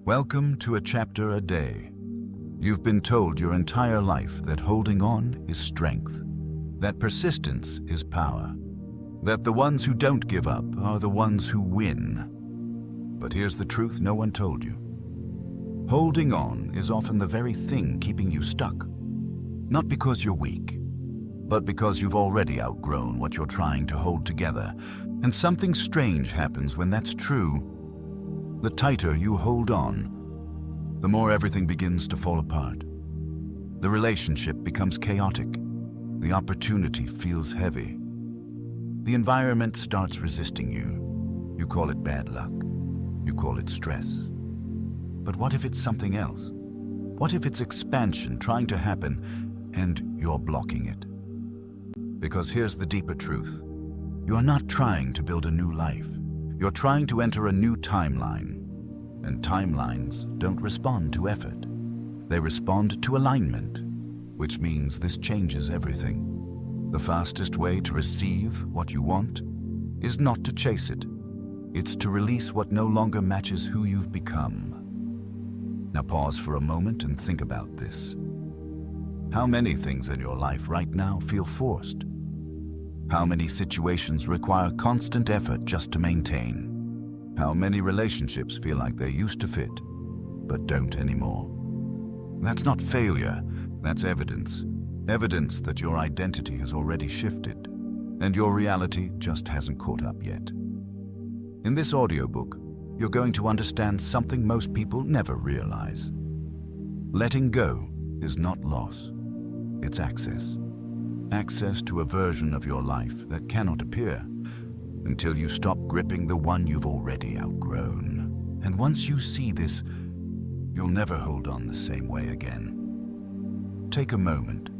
Welcome to a chapter a day. You've been told your entire life that holding on is strength, that persistence is power, that the ones who don't give up are the ones who win. But here's the truth no one told you. Holding on is often the very thing keeping you stuck. Not because you're weak, but because you've already outgrown what you're trying to hold together. And something strange happens when that's true. The tighter you hold on, the more everything begins to fall apart. The relationship becomes chaotic. The opportunity feels heavy. The environment starts resisting you. You call it bad luck. You call it stress. But what if it's something else? What if it's expansion trying to happen and you're blocking it? Because here's the deeper truth. You are not trying to build a new life. You're trying to enter a new timeline. And timelines don't respond to effort. They respond to alignment, which means this changes everything. The fastest way to receive what you want is not to chase it. It's to release what no longer matches who you've become. Now pause for a moment and think about this. How many things in your life right now feel forced? How many situations require constant effort just to maintain? How many relationships feel like they used to fit, but don't anymore? That's not failure, that's evidence. Evidence that your identity has already shifted, and your reality just hasn't caught up yet. In this audiobook, you're going to understand something most people never realize. Letting go is not loss, it's access. Access to a version of your life that cannot appear until you stop gripping the one you've already outgrown. And once you see this, you'll never hold on the same way again. Take a moment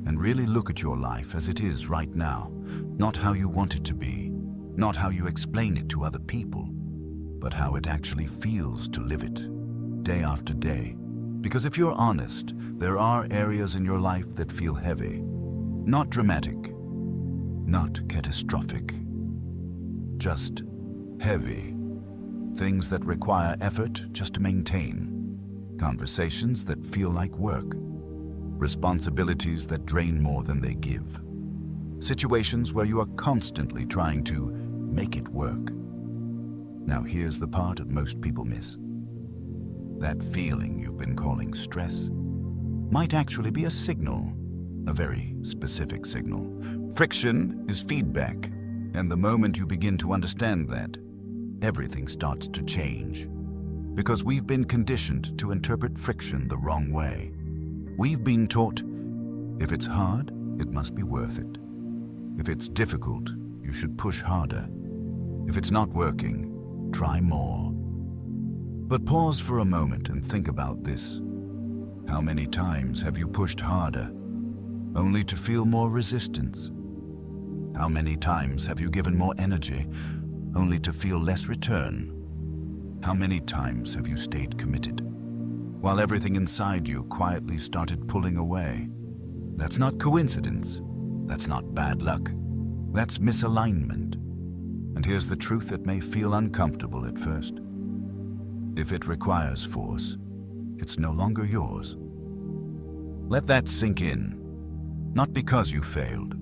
and really look at your life as it is right now, not how you want it to be, not how you explain it to other people, but how it actually feels to live it, day after day. Because if you're honest, there are areas in your life that feel heavy. Not dramatic, not catastrophic, just heavy. Things that require effort just to maintain. Conversations that feel like work. Responsibilities that drain more than they give. Situations where you are constantly trying to make it work. Now here's the part that most people miss. That feeling you've been calling stress might actually be a signal. A very specific signal. Friction is feedback, and the moment you begin to understand that, everything starts to change. Because we've been conditioned to interpret friction the wrong way. We've been taught, if it's hard, it must be worth it. If it's difficult, you should push harder. If it's not working, try more. But pause for a moment and think about this. How many times have you pushed harder, only to feel more resistance? How many times have you given more energy, only to feel less return? How many times have you stayed committed, while everything inside you quietly started pulling away? That's not coincidence. That's not bad luck. That's misalignment. And here's the truth that may feel uncomfortable at first. If it requires force, it's no longer yours. Let that sink in. Not because you failed,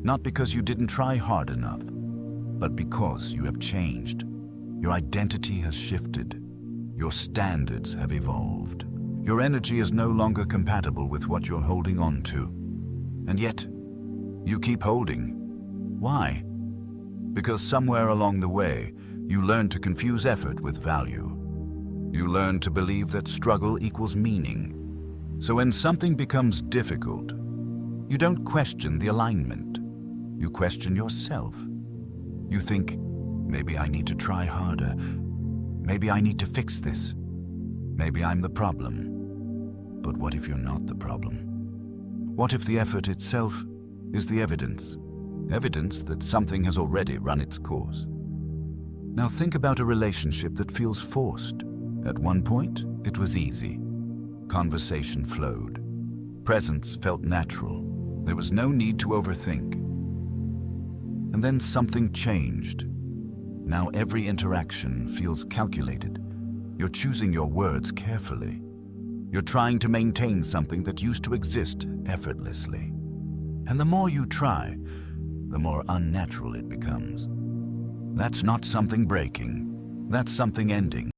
not because you didn't try hard enough, but because you have changed. Your identity has shifted. Your standards have evolved. Your energy is no longer compatible with what you're holding on to. And yet, you keep holding. Why? Because somewhere along the way, you learned to confuse effort with value. You learned to believe that struggle equals meaning. So when something becomes difficult, you don't question the alignment. You question yourself. You think, maybe I need to try harder. Maybe I need to fix this. Maybe I'm the problem. But what if you're not the problem? What if the effort itself is the evidence? Evidence that something has already run its course. Now think about a relationship that feels forced. At one point, it was easy. Conversation flowed. Presence felt natural. There was no need to overthink. And then something changed. Now every interaction feels calculated. You're choosing your words carefully. You're trying to maintain something that used to exist effortlessly. And the more you try, the more unnatural it becomes. That's not something breaking. That's something ending.